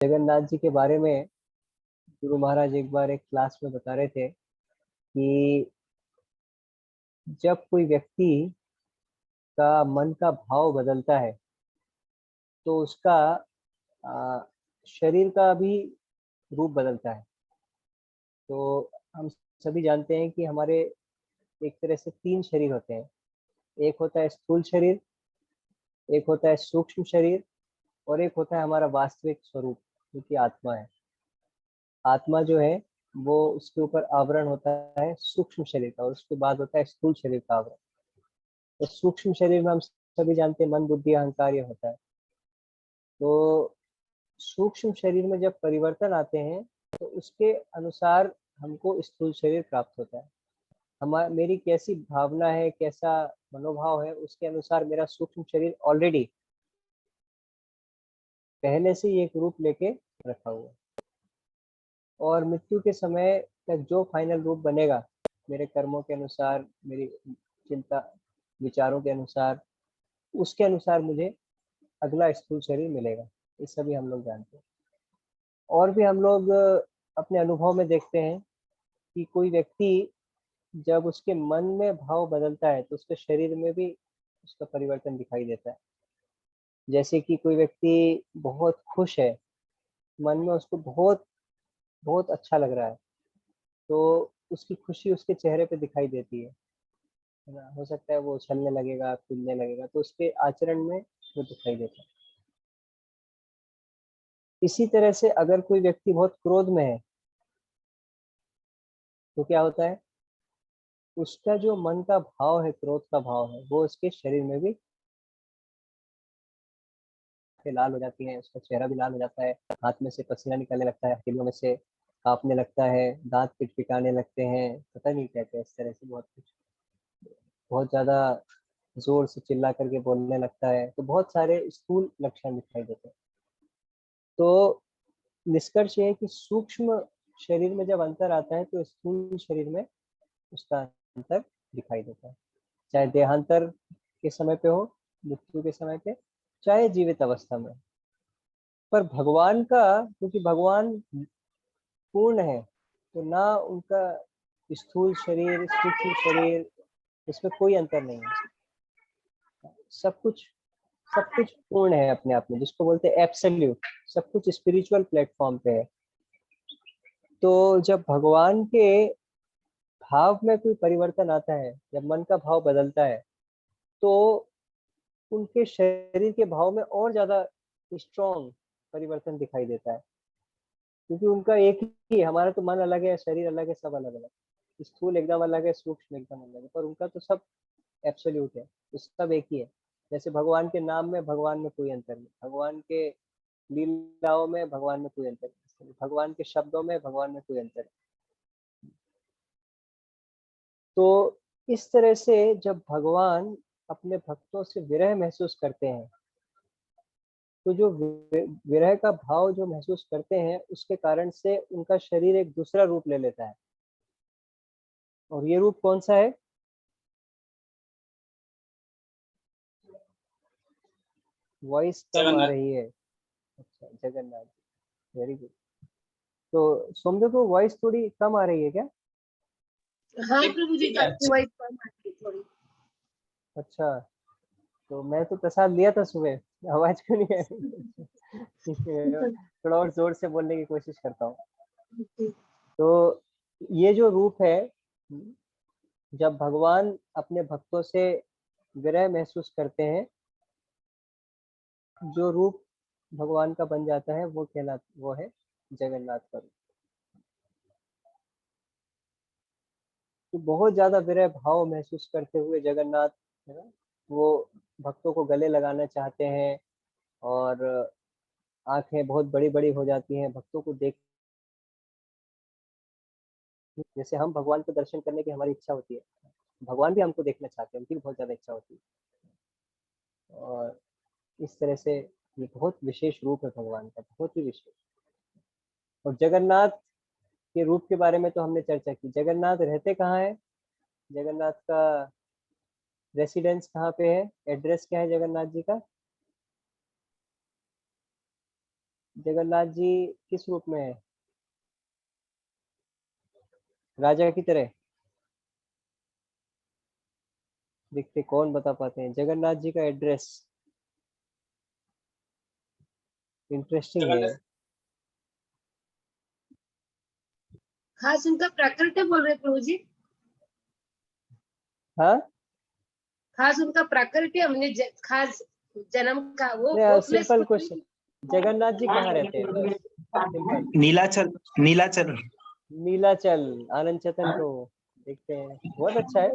जगन्नाथ जी के बारे में गुरु महाराज एक बार एक क्लास में बता रहे थे कि जब कोई व्यक्ति का मन का भाव बदलता है तो उसका आ, शरीर का भी रूप बदलता है। तो हम सभी जानते हैं कि हमारे एक तरह से तीन शरीर होते हैं। एक होता है स्थूल शरीर, एक होता है सूक्ष्म शरीर, और एक होता है हमारा वास्तविक स्वरूप जो कि आत्मा है। आत्मा जो है वो उसके ऊपर आवरण होता है सूक्ष्म शरीर का, और उसके बाद होता है स्थूल शरीर का आवरण। तो सूक्ष्म शरीर में हम सभी जानते हैं मन बुद्धि अहंकार ये होता है। तो सूक्ष्म शरीर में जब परिवर्तन आते हैं तो उसके अनुसार हमको स्थूल शरीर प्राप्त होता है। मेरी कैसी भावना है, कैसा मनोभाव है, उसके अनुसार मेरा सूक्ष्म शरीर ऑलरेडी पहले से ही एक रूप लेके रखा हुआ है। और मृत्यु के समय तक जो फाइनल रूप बनेगा मेरे कर्मों के अनुसार, मेरी चिंता विचारों के अनुसार, उसके अनुसार मुझे अगला स्थूल शरीर मिलेगा। ये सभी हम लोग जानते हैं। और भी हम लोग अपने अनुभव में देखते हैं कि कोई व्यक्ति जब उसके मन में भाव बदलता है तो उसके शरीर में भी उसका परिवर्तन दिखाई देता है। जैसे कि कोई व्यक्ति बहुत खुश है, मन में उसको बहुत बहुत अच्छा लग रहा है, तो उसकी खुशी उसके चेहरे पे दिखाई देती है ना। हो सकता है वो उछलने लगेगा, कूदने लगेगा, तो उसके आचरण में वो दिखाई देता है। इसी तरह से अगर कोई व्यक्ति बहुत क्रोध में है तो क्या होता है, उसका जो मन का भाव है, क्रोध का भाव है, वो उसके शरीर में भी लाल हो जाती है, उसका चेहरा भी लाल हो जाता है, हाथ में से पसीना निकलने लगता है, हथेलियों में से कांपने लगता है, दांत पिटपिटाने लगते हैं, पता नहीं क्या क्या, इस तरह से बहुत कुछ, बहुत ज्यादा जोर से चिल्ला करके बोलने लगता है। तो बहुत सारे स्थूल लक्षण दिखाई देते हैं। तो निष्कर्ष ये है कि सूक्ष्म शरीर में जब अंतर आता है तो स्थूल शरीर में उसका अंतर दिखाई देता है, चाहे देहांतर के समय पे हो, मृत्यु के समय पे, चाहे जीवित अवस्था में। पर भगवान का, क्योंकि भगवान पूर्ण है, तो ना उनका स्थूल शरीर सूक्ष्म शरीर, इसमें कोई अंतर नहीं है। सब कुछ सब कुछ पूर्ण है अपने आप में, जिसको बोलते हैं एब्सोल्यूट। सब कुछ स्पिरिचुअल प्लेटफॉर्म पे है। तो जब भगवान के भाव में कोई परिवर्तन आता है, जब मन का भाव बदलता है, तो उनके शरीर के भाव में और ज्यादा स्ट्रॉन्ग परिवर्तन दिखाई देता है। क्योंकि उनका एक ही, हमारा तो मन अलग है, शरीर अलग है, सब अलग अलग, स्थूल एकदम अलग है, सूक्ष्म एकदम अलग है, पर उनका तो सब एब्सोल्यूट है, तो सब एक ही है। जैसे भगवान के नाम में भगवान में कोई अंतर नहीं, भगवान के लीलाओं में भगवान में कोई अंतर नहीं, भगवान के शब्दों में भगवान में कोई अंतर नहीं। तो इस तरह से जब भगवान अपने भक्तों से विरह महसूस करते हैं, तो जो विरह का भाव जो महसूस करते हैं, उसके कारण से उनका शरीर एक दूसरा रूप ले लेता है। और ये रूप कौन सा है? वॉइस कम आ जगन्नाथ। रही है। अच्छा, जगन्नाथ जी, वेरी गुड। तो सोमदेव को वॉइस थोड़ी कम आ रही है क्या? हाँ प्रभु जी, आपकी वॉइस कम आती है थोड़ी। अच्छा, तो मैं तो प्रसाद लिया था सुबह, आवाज क्यों नहीं आ रही? थोड़ा और जोर से बोलने की कोशिश करता हूँ। तो ये जो रूप है, जब भगवान अपने भक्तों से विरह महसूस करते हैं, जो रूप भगवान का बन जाता है वो है जगन्नाथ का रूप। तो बहुत ज्यादा विरह भाव महसूस करते हुए जगन्नाथ, है ना, वो भक्तों को गले लगाना चाहते हैं, और आंखें बहुत बड़ी बड़ी हो जाती हैं भक्तों को देख। जैसे हम भगवान को दर्शन करने की हमारी इच्छा होती है, भगवान भी हमको देखना चाहते हैं, उनकी भी बहुत ज्यादा इच्छा होती है। और इस तरह से ये बहुत विशेष रूप है भगवान का, बहुत ही विशेष। और जगन्नाथ के रूप के बारे में तो हमने चर्चा की। जगन्नाथ रहते कहाँ है, जगन्नाथ का रेसिडेंस कहाँ पे है, एड्रेस क्या है जगन्नाथ जी का? जगन्नाथ जी किस रूप में है? राजा की तरह दिखते? कौन बता पाते हैं जगन्नाथ जी का एड्रेस? इंटरेस्टिंग है। खास उनका प्राकृत्य बोल रहे प्रभु जी? हाँ, खास उनका प्राकृत्य हमने खास जन्म का वो प्लेस सिंपल कुछ क्वेश्चन, जगन्नाथ जी कहाँ रहते हैं, बस सिंपल। नीलाचल। नीलाचल। नीलाचल, आनंद चतन को देखते हैं, बहुत अच्छा है।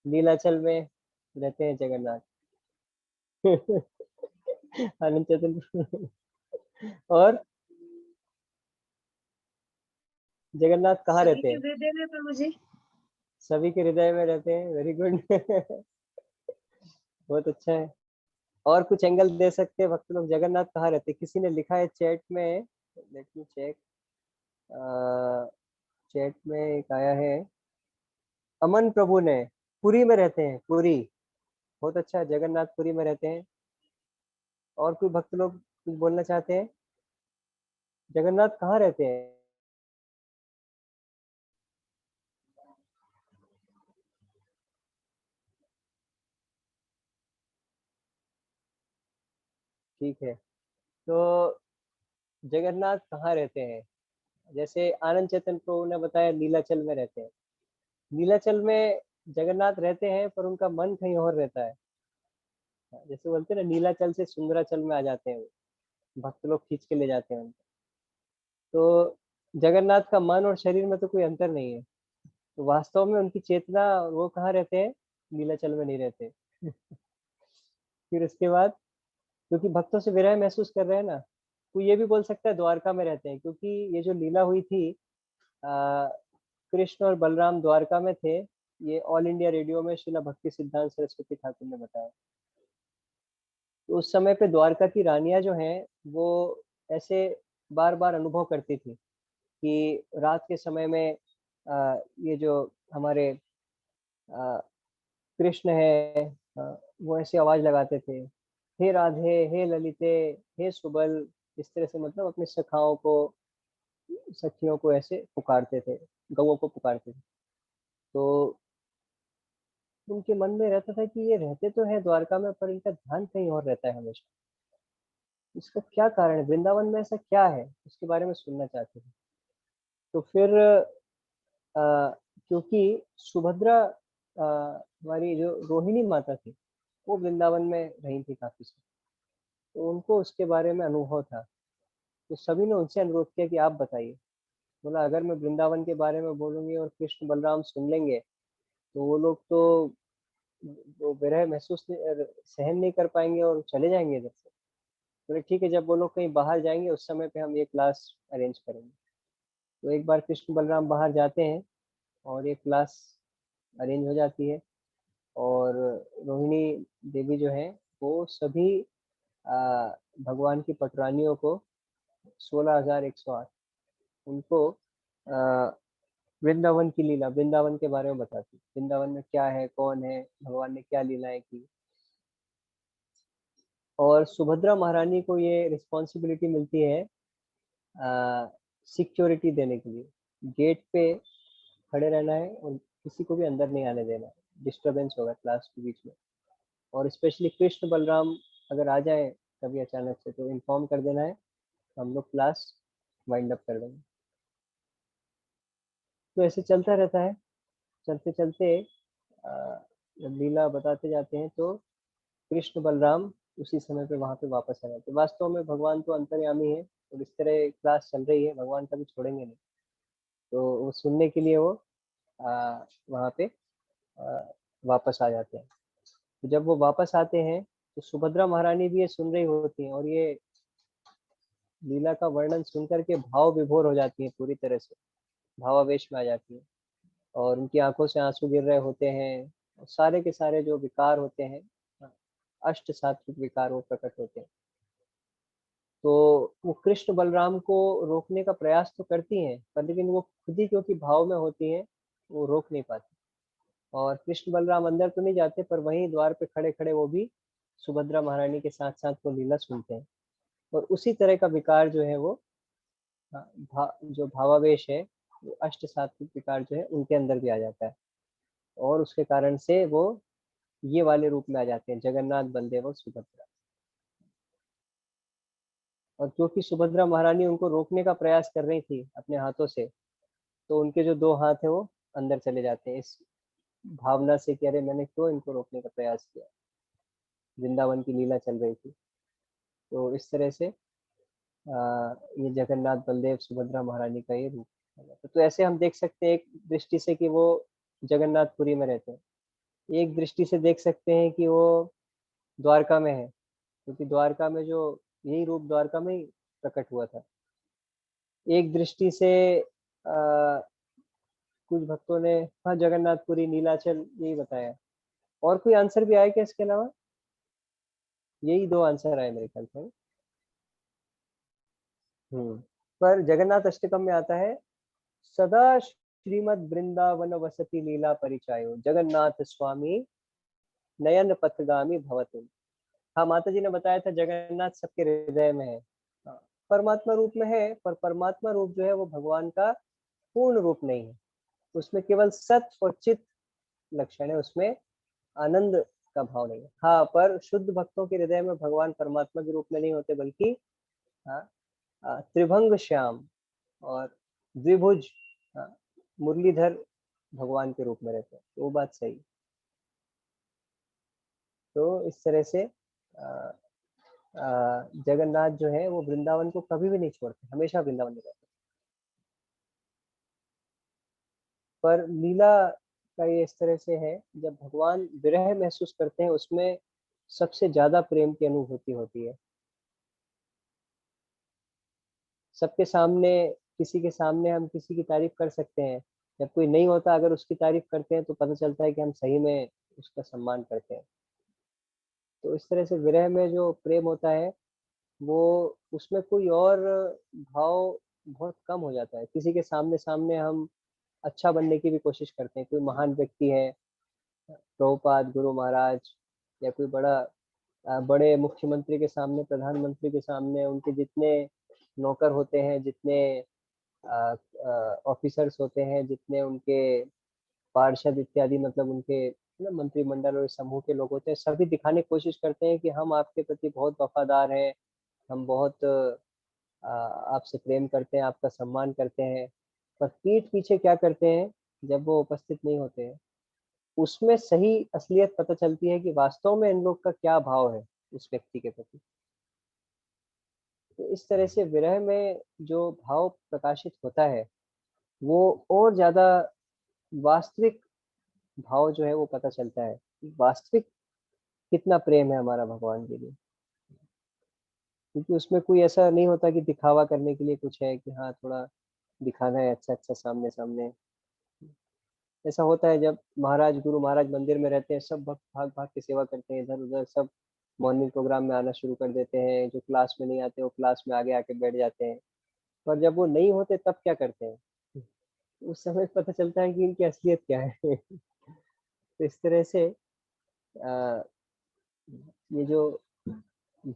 नीलाचल में रहते हैं जगन्नाथ। आनंद चतन। और जगन्नाथ कहाँ सभी रहते के हैं? हृदय में प्रभु जी। सभी के हृदय में रहते हैं, वेरी गुड। बहुत अच्छा है। और कुछ एंगल दे सकते हैं भक्त लोग, जगन्नाथ कहाँ रहते हैं? किसी ने लिखा है चैट में, लेट मी चेक। चैट में एक आया है, अमन प्रभु ने, पुरी में रहते हैं, पुरी। बहुत अच्छा, जगन्नाथ पुरी में रहते हैं। और कोई भक्त लोग कुछ बोलना चाहते हैं? जगन्नाथ कहाँ रहते हैं? ठीक है, तो जगन्नाथ कहाँ रहते हैं? जैसे आनंद चैतन्य प्रभु ने बताया नीलाचल में रहते हैं। नीलाचल में जगन्नाथ रहते हैं, पर उनका मन कहीं और रहता है। जैसे बोलते हैं ना, नीलाचल से सुंदराचल में आ जाते हैं वो, भक्त लोग खींच के ले जाते हैं उनको। तो जगन्नाथ का मन और शरीर में तो कोई अंतर नहीं है, तो वास्तव में उनकी चेतना, वो कहाँ रहते हैं? नीलाचल में नहीं रहते। फिर उसके बाद, क्योंकि भक्तों से विरह महसूस कर रहे हैं ना, तो ये भी बोल सकता है द्वारका में रहते हैं, क्योंकि ये जो लीला हुई थी, आ, कृष्ण और बलराम द्वारका में थे। ये ऑल इंडिया रेडियो में श्रीला भक्ति सिद्धांत सरस्वती ठाकुर ने बताया। तो उस समय पे द्वारका की रानियां जो हैं, वो ऐसे बार बार अनुभव करती थी कि रात के समय में ये जो हमारे आ, कृष्ण है, वो ऐसी आवाज लगाते थे, हे राधे, हे ललिते, हे सुबल। इस तरह से मतलब अपनी सखाओं को, सखियों को ऐसे पुकारते थे, गौओं को पुकारते थे। तो उनके मन में रहता था कि ये रहते तो है द्वारका में, पर इनका ध्यान कहीं और रहता है हमेशा। इसका क्या कारण है, वृंदावन में ऐसा क्या है, उसके बारे में सुनना चाहते थे। तो फिर क्योंकि सुभद्रा, हमारी जो रोहिणी माता थी, वो वृंदावन में रही थी काफी समय, तो उनको उसके बारे में अनुभव था। तो सभी ने उनसे अनुरोध किया कि आप बताइए। बोला अगर मैं वृंदावन के बारे में बोलूंगी और कृष्ण बलराम सुन लेंगे, तो वो लोग तो वो विरह महसूस सहन नहीं कर पाएंगे और चले जाएंगे इधर से। बोले ठीक है, जब वो लोग कहीं बाहर जाएंगे उस समय पे हम ये क्लास अरेंज करेंगे। तो एक बार कृष्ण बलराम बाहर जाते हैं और ये क्लास अरेंज हो जाती है। और रोहिणी देवी जो है, वो सभी भगवान की पटरानियों को, 16,108, उनको वृंदावन की लीला, वृंदावन के बारे में बताती, वृंदावन में क्या है, कौन है, भगवान ने क्या लीलाएं की। और सुभद्रा महारानी को ये रिस्पॉन्सिबिलिटी मिलती है सिक्योरिटी देने के लिए। गेट पे खड़े रहना है और किसी को भी अंदर नहीं आने देना, डिस्टरबेंस होगा क्लास के बीच में। और स्पेशली कृष्ण बलराम अगर आ जाए कभी अचानक से, तो इन्फॉर्म कर देना है, हम लोग क्लास वाइंड अप कर देंगे। तो ऐसे चलता रहता है। चलते चलते जब लीला बताते जाते हैं, तो कृष्ण बलराम उसी समय पे वहां पे वापस आ जाते हैं। वास्तव में भगवान तो अंतर्यामी है, और इस तरह क्लास चल रही है, भगवान कभी छोड़ेंगे नहीं। तो वो सुनने के लिए वो वहाँ पे आ, वापस आ जाते हैं। तो जब वो वापस आते हैं, तो सुभद्रा महारानी भी ये सुन रही होती हैं, और ये लीला का वर्णन सुनकर के भाव विभोर हो जाती है, पूरी तरह से भावावेश में आ जाती है। और उनकी आंखों से आंसू गिर रहे होते हैं, और सारे के सारे जो विकार होते हैं, अष्ट सात्विक विकार, वो प्रकट होते हैं। तो वो कृष्ण बलराम को रोकने का प्रयास तो करती हैं, पर लेकिन वो खुद ही क्योंकि भाव में होती हैं, वो रोक नहीं पाती। और कृष्ण बलराम अंदर तो नहीं जाते, पर वहीं द्वार पे खड़े खड़े वो भी सुभद्रा महारानी के साथ साथ वो लीला सुनते हैं। और उसी तरह का विकार जो है वो जो भावावेश है, वो अष्ट सात्विक विकार जो है उनके अंदर भी आ जाता है, और उसके कारण से वो ये वाले रूप में आ जाते हैं, जगन्नाथ, बलदेव और सुभद्रा। और क्योंकि सुभद्रा महारानी उनको रोकने का प्रयास कर रही थी अपने हाथों से, तो उनके जो 2 हाथ है वो अंदर चले जाते हैं, इस भावना से कि अरे मैंने क्यों इनको रोकने का प्रयास किया, वृंदावन की लीला चल रही थी। तो इस तरह से ये जगन्नाथ, बलदेव, सुभद्रा महारानी का ये रूप है। तो ऐसे हम देख सकते हैं एक दृष्टि से कि वो जगन्नाथपुरी में रहते हैं, एक दृष्टि से देख सकते हैं कि वो द्वारका में है, क्योंकि द्वारका में जो यही रूप द्वारका में ही प्रकट हुआ था। एक दृष्टि से कुछ भक्तों ने हाँ जगन्नाथपुरी, नीलाचल यही बताया। और कोई आंसर भी आया क्या इसके अलावा? यही 2 आंसर आए मेरे ख्याल से। पर जगन्नाथ अष्टकम में आता है, सदा श्रीमद वृंदावन वसति लीला परिचायो जगन्नाथ स्वामी नयन पथगामी भवतु। हाँ, माता जी ने बताया था जगन्नाथ सबके हृदय में है। हाँ, परमात्मा रूप में है, पर परमात्मा रूप जो है वो भगवान का पूर्ण रूप नहीं है, उसमें केवल सत और चित लक्षण है, उसमें आनंद का भाव नहीं है। हाँ, पर शुद्ध भक्तों के हृदय में भगवान परमात्मा के रूप में नहीं होते, बल्कि हाँ, त्रिभंग श्याम और द्विभुज, हाँ, मुरलीधर भगवान के रूप में रहते हैं। तो वो बात सही। तो इस तरह से जगन्नाथ जो है वो वृंदावन को कभी भी नहीं छोड़ते, हमेशा वृंदावन में रहते। पर लीला का ये इस तरह से है, जब भगवान विरह महसूस करते हैं, उसमें सबसे ज्यादा प्रेम की अनुभूति होती है। सबके सामने, किसी के सामने हम किसी की तारीफ कर सकते हैं, जब कोई नहीं होता अगर उसकी तारीफ करते हैं तो पता चलता है कि हम सही में उसका सम्मान करते हैं। तो इस तरह से विरह में जो प्रेम होता है, वो उसमें कोई और भाव बहुत कम हो जाता है। किसी के सामने सामने हम अच्छा बनने की भी कोशिश करते हैं, कोई महान व्यक्ति है, प्रभुपाद, गुरु महाराज, या कोई बड़े मुख्यमंत्री के सामने, प्रधानमंत्री के सामने, उनके जितने नौकर होते हैं, जितने ऑफिसर्स होते हैं, जितने उनके पार्षद इत्यादि, मतलब उनके मंत्रिमंडल और समूह के लोग होते हैं, सभी दिखाने की कोशिश करते हैं कि हम आपके प्रति बहुत वफादार हैं, हम बहुत आपसे प्रेम करते हैं, आपका सम्मान करते हैं। पर पीठ पीछे क्या करते हैं जब वो उपस्थित नहीं होते हैं, उसमें सही असलियत पता चलती है कि वास्तव में इन लोग का क्या भाव है उस व्यक्ति के प्रति। तो इस तरह से विरह में जो भाव प्रकाशित होता है, वो और ज्यादा वास्तविक भाव जो है वो पता चलता है, वास्तविक कितना प्रेम है हमारा भगवान के लिए। क्योंकि उसमें कोई ऐसा नहीं होता कि दिखावा करने के लिए कुछ है कि हाँ थोड़ा दिखाना है अच्छा अच्छा सामने सामने। ऐसा होता है जब महाराज, गुरु महाराज मंदिर में रहते हैं, सब भक्त भाग भाग के सेवा करते हैं, इधर उधर सब मॉर्निंग प्रोग्राम में आना शुरू कर देते हैं, जो क्लास में नहीं आते वो क्लास में आगे आके बैठ जाते हैं। पर जब वो नहीं होते तब क्या करते हैं, उस समय पता चलता है कि इनकी असलियत क्या है। तो इस तरह से आ, ये जो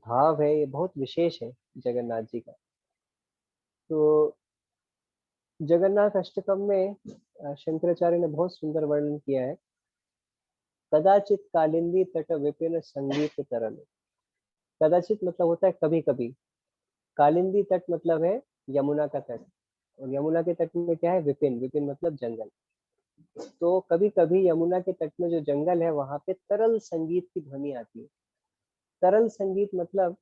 भाव है ये बहुत विशेष है जगन्नाथ जी का। तो जगन्नाथ अष्टकम में शंकराचार्य ने बहुत सुंदर वर्णन किया है। कदाचित कालिंदी तट विपिन संगीत तरल। कदाचित मतलब होता है कभी कभी, कालिंदी तट मतलब है यमुना का तट, और यमुना के तट में क्या है, विपिन, विपिन मतलब जंगल। तो कभी कभी यमुना के तट में जो जंगल है वहां पे तरल संगीत की ध्वनि आती है। तरल संगीत मतलब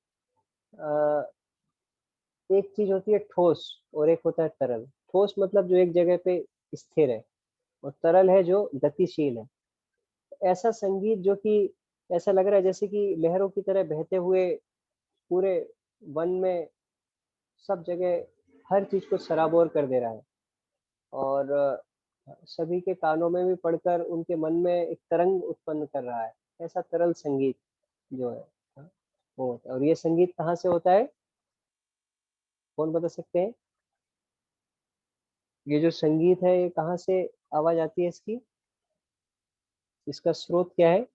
एक चीज होती है ठोस और एक होता है तरल। ठोस मतलब जो एक जगह पे स्थिर है, और तरल है जो गतिशील है। ऐसा संगीत जो कि ऐसा लग रहा है जैसे कि लहरों की तरह बहते हुए पूरे वन में सब जगह हर चीज को सराबोर कर दे रहा है, और सभी के कानों में भी पड़कर उनके मन में एक तरंग उत्पन्न कर रहा है। ऐसा तरल संगीत जो है, हाँ, वो होता है। और ये संगीत कहाँ से होता है, कौन बता सकते हैं? ये जो संगीत है ये कहाँ से आवाज आती है इसकी, इसका स्रोत क्या है?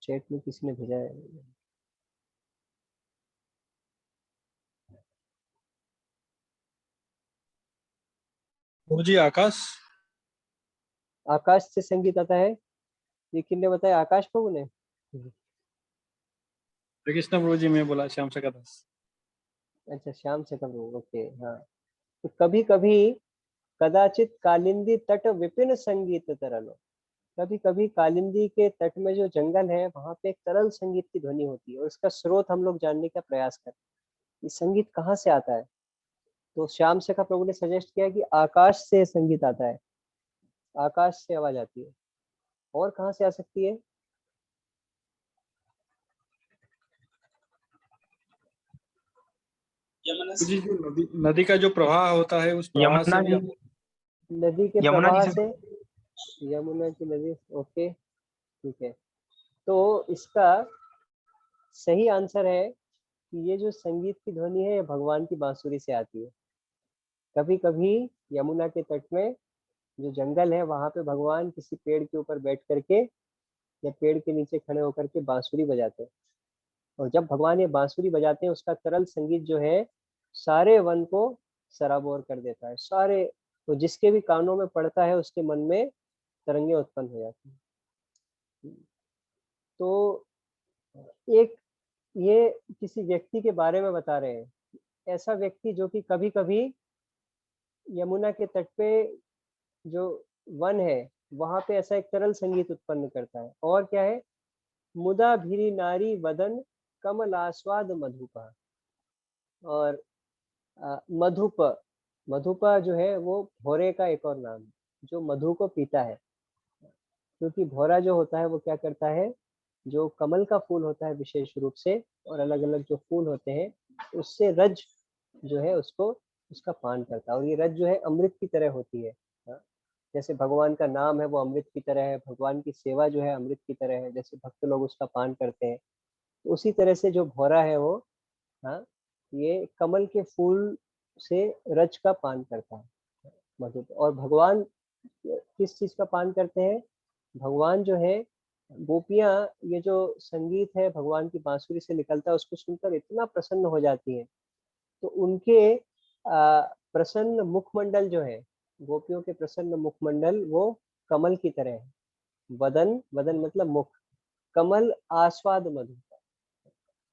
चैट में किसी ने भेजा है। गुरुजी आकाश। आकाश से संगीत आता है, ये किसने बताया? आकाश प्रभु ने? श्री कृष्ण प्रभु जी, मैं बोला श्याम सका दास। अच्छा, श्याम से प्रभु, ओके हाँ। तो कभी कभी कदाचित कालिंदी तट विपिन संगीत तरलो, कभी कभी कालिंदी के तट में जो जंगल है वहां पे एक तरल संगीत की ध्वनि होती है, और इसका स्रोत हम लोग जानने का प्रयास करते हैं। ये संगीत कहाँ से आता है? तो श्याम सखा प्रभु ने सजेस्ट किया कि आकाश से संगीत आता है, आकाश से आवाज आती है। और कहाँ से आ सकती है? जी, जो नदी नदी का जो प्रवाह होता है उस प्रवाह से भी नदी के यमुना प्रवाह जी से, यमुना की नदी, ओके ठीक है। तो इसका सही आंसर है कि ये जो संगीत की ध्वनि है ये भगवान की बांसुरी से आती है। कभी कभी यमुना के तट में जो जंगल है वहां पे भगवान किसी पेड़ के ऊपर बैठ करके या पेड़ के नीचे खड़े होकर के बांसुरी बजाते हैं, और जब भगवान ये बांसुरी बजाते हैं उसका तरल संगीत जो है सारे वन को सराबोर कर देता है, सारे, तो जिसके भी कानों में पड़ता है उसके मन में तरंगे उत्पन्न हो जाती हैं। तो एक ये किसी व्यक्ति के बारे में बता रहे हैं, ऐसा व्यक्ति जो कि कभी कभी यमुना के तट पे जो वन है वहां पे ऐसा एक तरल संगीत उत्पन्न करता है। और क्या है? मुदा भिरी नारी वदन कमलास्वाद मधुपा। और मधुप, मधुपा जो है वो भौरे का एक और नाम है, जो मधु को पीता है। क्योंकि भौरा जो होता है वो क्या करता है, जो कमल का फूल होता है विशेष रूप से, और अलग अलग जो फूल होते हैं उससे रज जो है उसको, उसका पान करता है। और ये रज जो है अमृत की तरह होती है। हाँ, जैसे भगवान का नाम है वो अमृत की तरह है, भगवान की सेवा जो है अमृत की तरह है, जैसे भक्त लोग उसका पान करते हैं, तो उसी तरह से जो भौरा है वो, हाँ, ये कमल के फूल से रज का पान करता है, मधु। और भगवान किस चीज का पान करते हैं? भगवान जो है, गोपियां ये जो संगीत है भगवान की बांसुरी से निकलता है उसको सुनकर इतना प्रसन्न हो जाती हैं, तो उनके प्रसन्न मुखमंडल जो है, गोपियों के प्रसन्न मुखमंडल वो कमल की तरह है। वदन, वदन मतलब मुख, कमल आस्वाद मधु,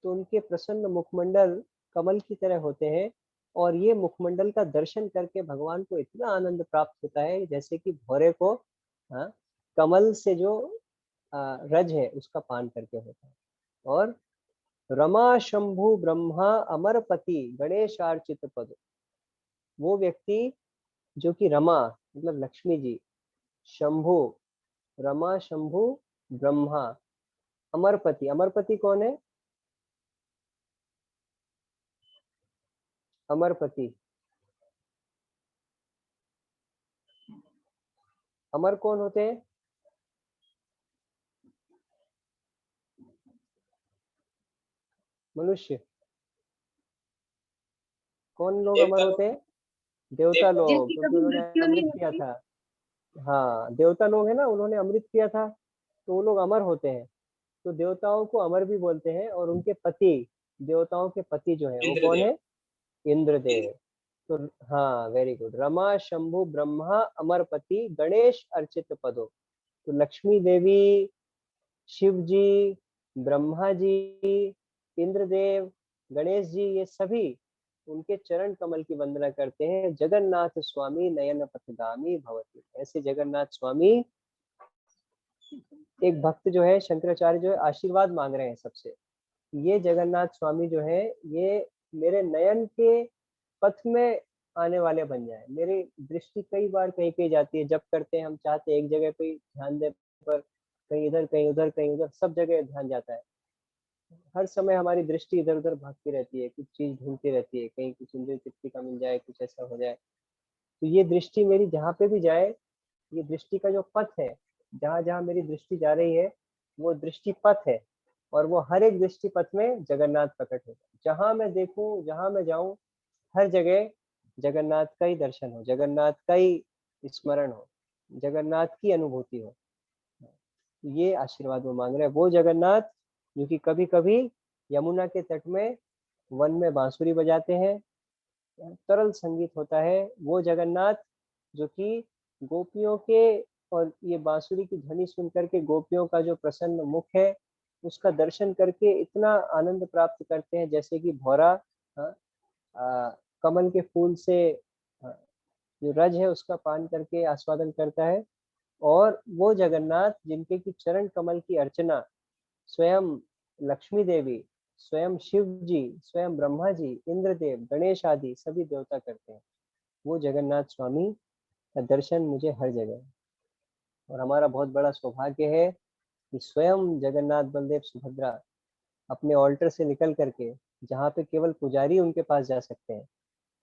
तो उनके प्रसन्न मुखमंडल कमल की तरह होते हैं। और ये मुखमंडल का दर्शन करके भगवान को इतना आनंद प्राप्त होता है जैसे कि भौरे को, हाँ, कमल से जो रज है उसका पान करके होता है। और रमा शंभु ब्रह्मा अमरपति गणेशार्चित पद, वो व्यक्ति जो कि रमा मतलब लक्ष्मी जी, शंभु, रमा शंभु ब्रह्मा, अमरपति, अमरपति कौन है? अमरपति, अमर कौन होते हैं? मनुष्य। कौन लोग अमर होते हैं? देवता लोग, जिनकी क्योंकि कभी उन्होंने मृत्यु नहीं अमृत पिया होती। था। हाँ, देवता लोग है ना, उन्होंने अमृत पिया था तो वो लोग अमर होते हैं। तो देवताओं को अमर भी बोलते हैं, और उनके पति, देवताओं के पति जो है वो कौन है? इंद्रदेव। तो हाँ, वेरी गुड। रमा शंभु ब्रह्मा अमरपति गणेश अर्चित पदो, तो लक्ष्मी देवी, शिव जी, ब्रह्मा जी, इंद्रदेव, गणेश जी, ये सभी उनके चरण कमल की वंदना करते हैं। जगन्नाथ स्वामी नयन पथगामी भवती, ऐसे जगन्नाथ स्वामी, एक भक्त जो है शंकराचार्य जो है आशीर्वाद मांग रहे हैं सबसे, ये जगन्नाथ स्वामी जो है ये मेरे नयन के पथ में आने वाले बन जाए। मेरी दृष्टि कई बार कहीं कहीं जाती है, जब करते हैं हम चाहते हैं एक जगह पे ही ध्यान दे, पर कहीं इधर कहीं उधर कहीं उधर सब जगह ध्यान जाता है। हर समय हमारी दृष्टि इधर उधर भागती रहती है, कुछ चीज ढूंढती रहती है, कहीं कुछ इंद्रिय तृप्ति का मिल जाए, कुछ ऐसा हो जाए। तो ये दृष्टि मेरी जहाँ पे भी जाए, ये दृष्टि का जो पथ है, जहाँ जहाँ मेरी दृष्टि जा रही है वो दृष्टि पथ है, और वो हर एक दृष्टि पथ में जगन्नाथ प्रकट होता है। जहाँ मैं देखूं, जहाँ मैं जाऊं, हर जगह जगन्नाथ का ही दर्शन हो, जगन्नाथ का ही स्मरण हो, जगन्नाथ की अनुभूति हो। ये आशीर्वाद वो मांग रहे हैं, वो जगन्नाथ जो कि कभी कभी यमुना के तट में वन में बांसुरी बजाते हैं, तरल संगीत होता है, वो जगन्नाथ जो कि गोपियों के, और ये बांसुरी की ध्वनि सुन करके गोपियों का जो प्रसन्न मुख है उसका दर्शन करके इतना आनंद प्राप्त करते हैं, जैसे कि भौरा कमल के फूल से जो रज है उसका पान करके आस्वादन करता है। और वो जगन्नाथ जिनके की चरण कमल की अर्चना स्वयं लक्ष्मी देवी, स्वयं शिव जी, स्वयं ब्रह्मा जी, इंद्रदेव, गणेश आदि सभी देवता करते हैं, वो जगन्नाथ स्वामी का दर्शन मुझे हर जगह है। और हमारा बहुत बड़ा सौभाग्य है कि स्वयं जगन्नाथ बलदेव सुभद्रा अपने ऑल्टर से निकल करके, जहाँ पे केवल पुजारी उनके पास जा सकते हैं,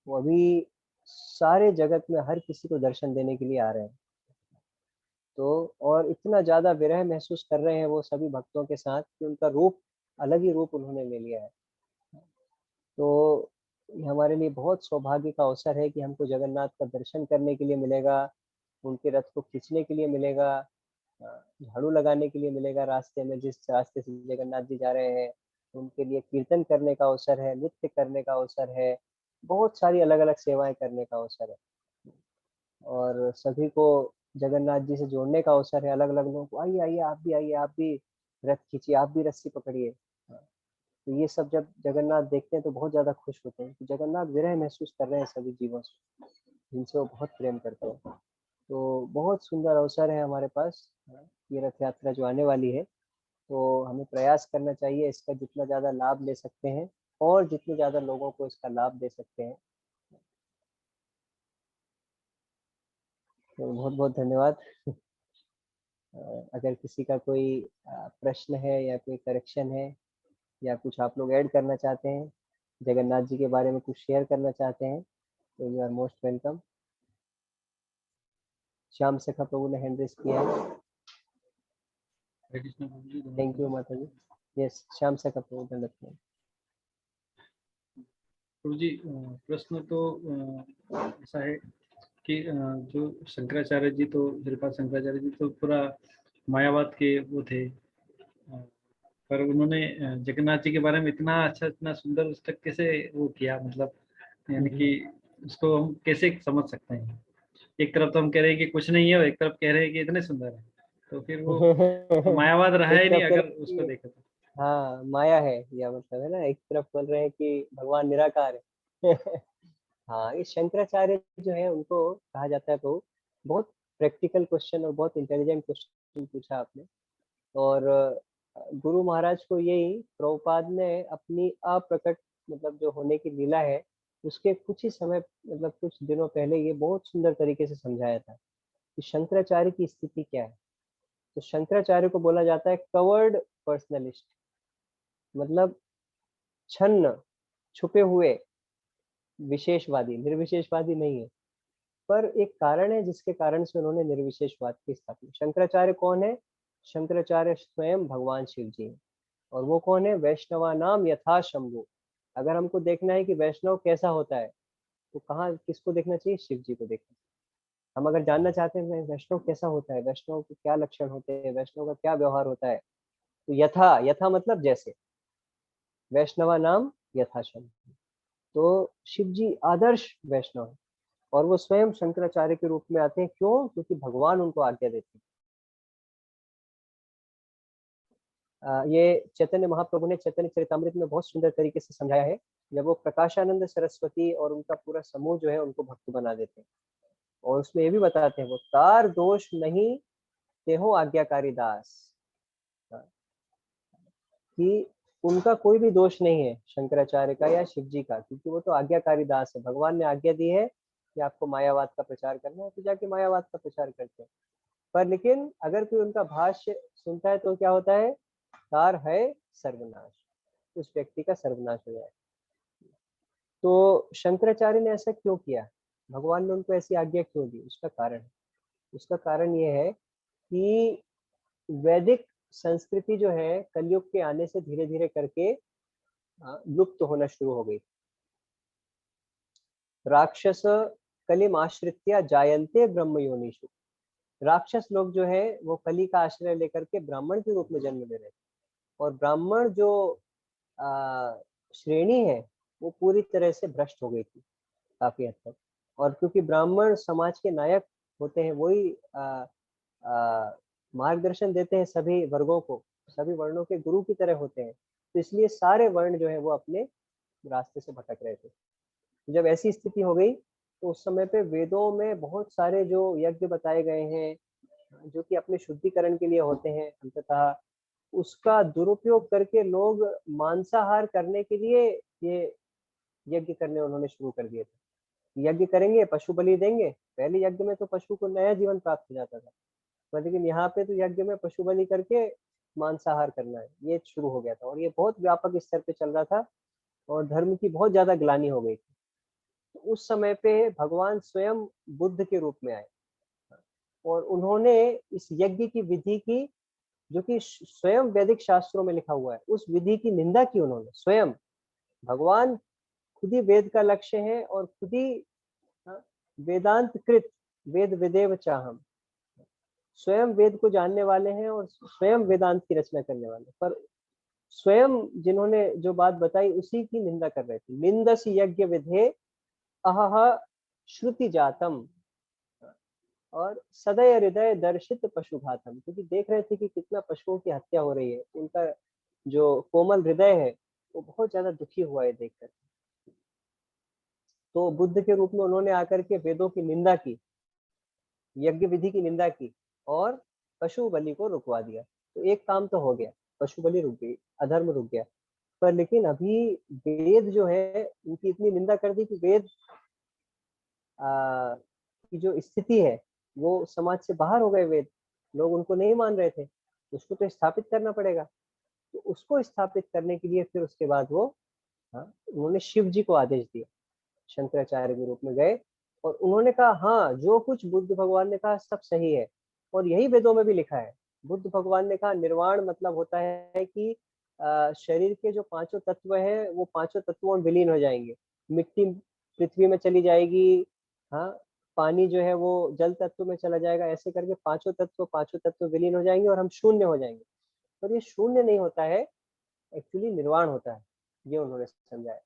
वो अभी सारे जगत में हर किसी को दर्शन देने के लिए आ रहे हैं। तो और इतना ज़्यादा विरह महसूस कर रहे हैं वो सभी भक्तों के साथ कि उनका रूप, अलग ही रूप उन्होंने ले लिया है। तो ये हमारे लिए बहुत सौभाग्य का अवसर है कि हमको जगन्नाथ का दर्शन करने के लिए मिलेगा, उनके रथ को खींचने के लिए मिलेगा, झाड़ू लगाने के लिए मिलेगा रास्ते में, जिस रास्ते से जगन्नाथ जी जा रहे हैं उनके लिए कीर्तन करने का अवसर है, नृत्य करने का अवसर है, बहुत सारी अलग अलग सेवाएं करने का अवसर है, और सभी को जगन्नाथ जी से जोड़ने का अवसर है। अलग अलग लोगों को, आइए आइए आप भी आइए, आप भी रथ खींचिए, आप भी रस्सी पकड़िए। तो ये सब जब जगन्नाथ देखते हैं तो बहुत ज्यादा खुश होते हैं कि जगन्नाथ विरह महसूस कर रहे हैं सभी जीवों से, जिनसे वो बहुत प्रेम करते हैं। तो बहुत सुंदर अवसर है हमारे पास, ये रथ यात्रा जो आने वाली है, तो हमें प्रयास करना चाहिए इसका जितना ज़्यादा लाभ ले सकते हैं और जितने ज़्यादा लोगों को इसका लाभ दे सकते हैं। तो बहुत बहुत धन्यवाद। अगर किसी का कोई प्रश्न है या कोई करेक्शन है या कुछ आप लोग ऐड करना चाहते हैं, जगन्नाथ जी के बारे में कुछ शेयर करना चाहते हैं, तो you are most welcome. Shyam सखा प्रभु ने हैंड रेस किया है। थैंक यू माता जी। यस, श्याम सखा प्रभु दंडवत प्रणाम। प्रभु जी, प्रश्न तो ऐसा है कि जो शंकराचार्य जी, तो श्रीपाद शंकराचार्य जी तो पूरा मायावाद के वो थे, पर उन्होंने जगन्नाथ जी के बारे में इतना अच्छा, इतना सुंदर उस तक कैसे वो किया, मतलब यानी कि उसको हम कैसे समझ सकते हैं? एक तरफ तो हम कह रहे हैं कि कुछ नहीं है और एक तरफ कह रहे हैं कि इतने सुंदर है, तो फिर वो मायावाद रहा एक ही नहीं तरफ कह अगर रहे उसको हैं कि देखे तो। हाँ माया है, या मतलब है ना, एक तरफ बोल रहे हैं कि भगवान निराकार है। हाँ, ये शंकराचार्य जो है उनको कहा जाता है, तो बहुत प्रैक्टिकल क्वेश्चन और बहुत इंटेलिजेंट क्वेश्चन पूछा आपने। और गुरु महाराज को यही प्रभुपाद ने अपनी अप्रकट, मतलब जो होने की लीला है उसके कुछ ही समय, मतलब कुछ दिनों पहले ये बहुत सुंदर तरीके से समझाया था कि शंकराचार्य की स्थिति क्या है। तो शंकराचार्य को बोला जाता है कवर्ड पर्सनलिस्ट, मतलब छन्न, छुपे हुए विशेषवादी, निर्विशेषवादी नहीं है। पर एक कारण है जिसके कारण से उन्होंने निर्विशेषवाद की स्थापना। शंकराचार्य कौन है? शंकराचार्य स्वयं भगवान शिव जी हैं। और वो कौन है? वैष्णवा नाम यथा शंभु। अगर हमको देखना है कि वैष्णव कैसा होता है तो कहाँ, किसको देखना चाहिए? शिव जी को देखना चाहिए। हम अगर जानना चाहते हैं वैष्णव कैसा होता है, वैष्णव के क्या लक्षण होते हैं, वैष्णव का क्या व्यवहार होता है, तो यथा, यथा मतलब जैसे, वैष्णवा नाम यथा शंभु। तो शिव जी आदर्श वैष्णव है और वो स्वयं शंकराचार्य के रूप में आते हैं। क्यों? क्योंकि भगवान उनको आज्ञा देते हैं। ये चैतन्य महाप्रभु ने चैतन्य चरितामृत में बहुत सुंदर तरीके से समझाया है, जब वो प्रकाशानंद सरस्वती और उनका पूरा समूह जो है उनको भक्त बना देते हैं। और उसमें ये भी बताते हैं, वो तार दोष नहीं तेहो आज्ञाकारी दास, कि उनका कोई भी दोष नहीं है शंकराचार्य का या शिव जी का, क्योंकि वो तो आज्ञाकारी दास है। भगवान ने आज्ञा दी है कि आपको मायावाद का प्रचार करना है तो जाके मायावाद का प्रचार करते हैं। पर लेकिन अगर कोई उनका भाष्य सुनता है तो क्या होता है? तार है सर्वनाश, उस व्यक्ति का सर्वनाश हो जाए। तो शंकराचार्य ने ऐसा क्यों किया? भगवान ने उनको ऐसी आज्ञा क्यों दी? उसका कारण है, उसका कारण ये है कि वैदिक संस्कृति जो है कलयुग के आने से धीरे धीरे करके लुप्त होना शुरू हो गई। राक्षस कलिम आश्रित्य जायन्ते ब्रह्म योनिषु। राक्षस लोग जो है वो कली का आश्रय लेकर के ब्राह्मण के रूप में जन्म ले रहे थे, और ब्राह्मण जो श्रेणी है वो पूरी तरह से भ्रष्ट हो गई थी काफी हद तक। और क्योंकि ब्राह्मण समाज के नायक होते हैं, वही मार्गदर्शन देते हैं सभी वर्गों को, सभी वर्णों के गुरु की तरह होते हैं, तो इसलिए सारे वर्ण जो है वो अपने रास्ते से भटक रहे थे। जब ऐसी स्थिति हो गई तो उस समय पे वेदों में बहुत सारे जो यज्ञ बताए गए हैं, जो कि अपने शुद्धिकरण के लिए होते हैं, अंततः उसका दुरुपयोग करके लोग मांसाहार करने के लिए ये यज्ञ करने उन्होंने शुरू कर दिए थे। यज्ञ करेंगे, पशु बलि देंगे। पहले यज्ञ में तो पशु को नया जीवन प्राप्त हो जाता था, पर लेकिन यहाँ पे तो यज्ञ में पशु बलि करके मांसाहार करना है, ये शुरू हो गया था और ये बहुत व्यापक स्तर पे चल रहा था और धर्म की बहुत ज्यादा ग्लानि हो गई थी। तो उस समय पे भगवान स्वयं बुद्ध के रूप में आए और उन्होंने इस यज्ञ की विधि की, जो कि स्वयं वैदिक शास्त्रों में लिखा हुआ है, उस विधि की निंदा की उन्होंने। स्वयं भगवान खुद ही वेद का लक्ष्य है और खुद ही वेदांत कृत, वेद विदेव चाहम, स्वयं वेद को जानने वाले हैं और स्वयं वेदांत की रचना करने वाले, पर स्वयं जिन्होंने जो बात बताई उसी की निंदा कर रहे थे। निंदस यज्ञ विधे अहह श्रुति जातम, और सदय हृदय दर्शित पशुघातम, क्योंकि देख रहे थे कि कितना पशुओं की हत्या हो रही है, उनका जो कोमल हृदय है वो बहुत ज्यादा दुखी हुआ है देखकर। तो बुद्ध के रूप में उन्होंने आकर के वेदों की निंदा की, यज्ञ विधि की निंदा की और पशु बलि को रुकवा दिया। तो एक काम तो हो गया, पशु बलि रुक गई, अधर्म रुक गया। पर लेकिन अभी वेद जो है उनकी इतनी निंदा कर दी कि वेद की जो स्थिति है वो समाज से बाहर हो गए। वेद, लोग उनको नहीं मान रहे थे, उसको तो स्थापित करना पड़ेगा। तो उसको स्थापित करने के लिए फिर उसके बाद वो उन्होंने शिव जी को आदेश दिया, शंकराचार्य के रूप में गए और उन्होंने कहा हाँ, जो कुछ बुद्ध भगवान ने कहा सब सही है और यही वेदों में भी लिखा है। बुद्ध भगवान ने कहा निर्वाण मतलब होता है कि शरीर के जो पांचों तत्व है वो पांचों तत्वों में विलीन हो जाएंगे। मिट्टी पृथ्वी में चली जाएगी, हाँ, पानी जो है वो जल तत्व में चला जाएगा, ऐसे करके पांचों तत्व विलीन हो जाएंगे और हम शून्य हो जाएंगे। पर ये शून्य नहीं होता है, एक्चुअली निर्वाण होता है, ये उन्होंने समझाया।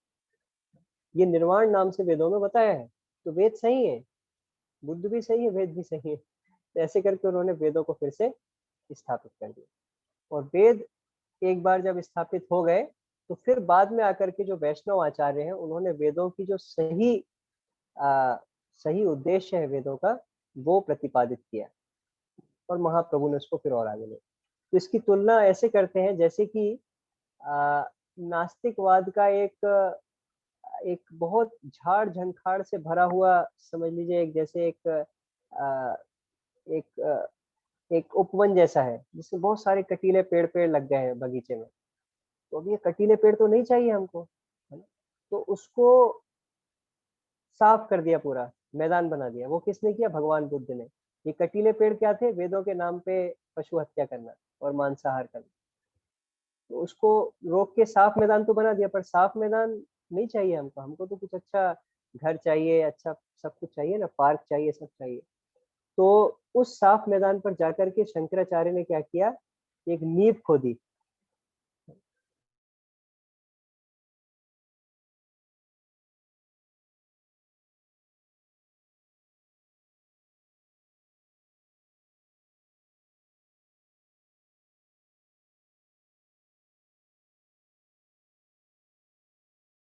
ये निर्वाण नाम से वेदों में बताया है। तो वेद सही है, बुद्ध भी सही है, वेद भी सही है। तो ऐसे करके उन्होंने वेदों को फिर से स्थापित कर दिया। और वेद एक बार जब स्थापित हो गए तो फिर बाद में आकर के जो वैष्णव आचार्य हैं उन्होंने वेदों की जो सही उद्देश्य है वेदों का वो प्रतिपादित किया और महाप्रभु ने उसको फिर और आगे ले। तो इसकी तुलना ऐसे करते हैं जैसे कि नास्तिकवाद का एक बहुत झाड़ झंखाड़ से भरा हुआ, समझ लीजिए एक जैसे एक एक उपवन जैसा है जिसमें बहुत सारे कटीले पेड़ पेड़ लग गए हैं बगीचे में। तो अब ये कटीले पेड़ तो नहीं चाहिए हमको, है ना? तो उसको साफ कर दिया, पूरा मैदान बना दिया। वो किसने किया? भगवान बुद्ध ने। ये कटीले पेड़ क्या थे? वेदों के नाम पे पशु हत्या करना और मांसाहार करना। तो उसको रोक के साफ मैदान तो बना दिया, पर साफ मैदान नहीं चाहिए हमको। हमको तो कुछ अच्छा घर चाहिए, अच्छा सब कुछ चाहिए ना, पार्क चाहिए, सब चाहिए। तो उस साफ मैदान पर जाकर के शंकराचार्य ने क्या किया, एक नींव खोदी।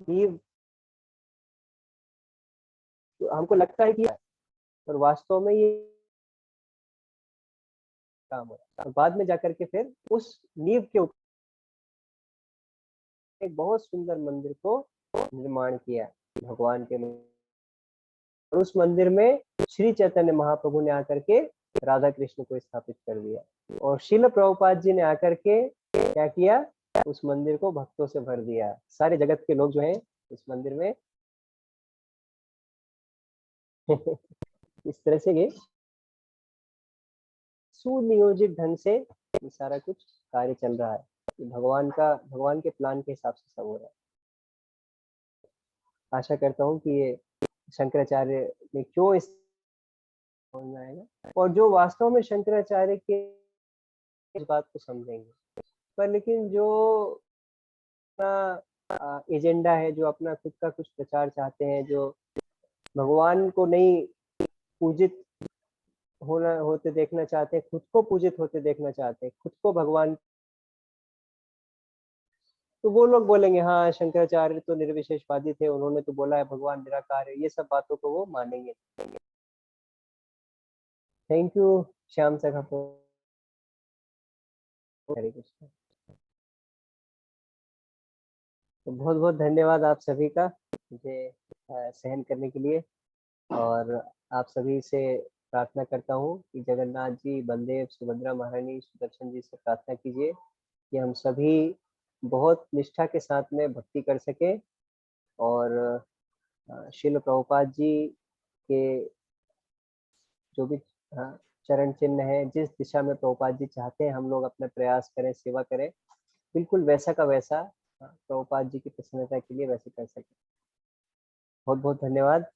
नींव तो हमको लगता है कि, पर वास्तव में ये काम हो रहा है। और बाद में जाकर के फिर उस नींव के ऊपर एक बहुत सुंदर मंदिर को निर्माण किया भगवान के मंदिर। और उस मंदिर में श्री चैतन्य महाप्रभु ने आकर के राधा कृष्ण को स्थापित कर दिया और शिल प्रभुपाद जी ने आकर के क्या किया, उस मंदिर को भक्तों से भर दिया। सारे जगत के लोग जो हैं इस मंदिर में इस तरह से ये सुनियोजित ढंग से ये सारा कुछ कार्य चल रहा है। भगवान के प्लान के हिसाब से सब हो रहा है। आशा करता हूँ कि ये शंकराचार्य ने क्यों इस समझ में आएगा और जो वास्तव में शंकराचार्य के इस बात को समझेंगे। पर लेकिन जो अपना एजेंडा है, जो अपना खुद का कुछ प्रचार चाहते हैं, जो भगवान को नहीं पूजित होते देखना चाहते, खुद को पूजित होते देखना चाहते, खुद को भगवान, तो वो लोग बोलेंगे हाँ शंकराचार्य तो निर्विशेषवादी थे, उन्होंने तो बोला है भगवान निराकार है, ये सब बातों को वो मानेंगे। थैंक यू श्याम सखा। हरे कृष्ण। तो बहुत बहुत धन्यवाद आप सभी का मुझे सहन करने के लिए, और आप सभी से प्रार्थना करता हूँ कि जगन्नाथ जी, बलदेव, सुभद्रा महारानी, सुदर्शन जी से प्रार्थना कीजिए कि हम सभी बहुत निष्ठा के साथ में भक्ति कर सके, और श्रील प्रभुपाद जी के जो भी चरण चिन्ह है, जिस दिशा में प्रभुपाद जी चाहते हैं हम लोग अपना प्रयास करें, सेवा करें, बिल्कुल वैसा का वैसा प्रभुपाद जी की प्रसन्नता के लिए वैसे कर सके। बहुत बहुत धन्यवाद।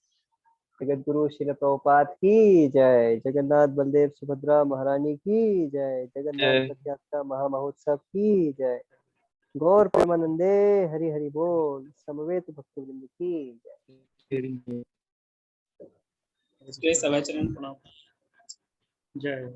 जगत गुरु श्रील प्रभुपाद की जय, जगन्नाथ बलदेव सुभद्रा महारानी की जय, जगन्नाथ रथ यात्रा महामहोत्सव की जय, गौर प्रेमानंदे हरि हरि बोल, समवेत भक्तवृंद की जय। इसके सभा चरण प्रणाम। जय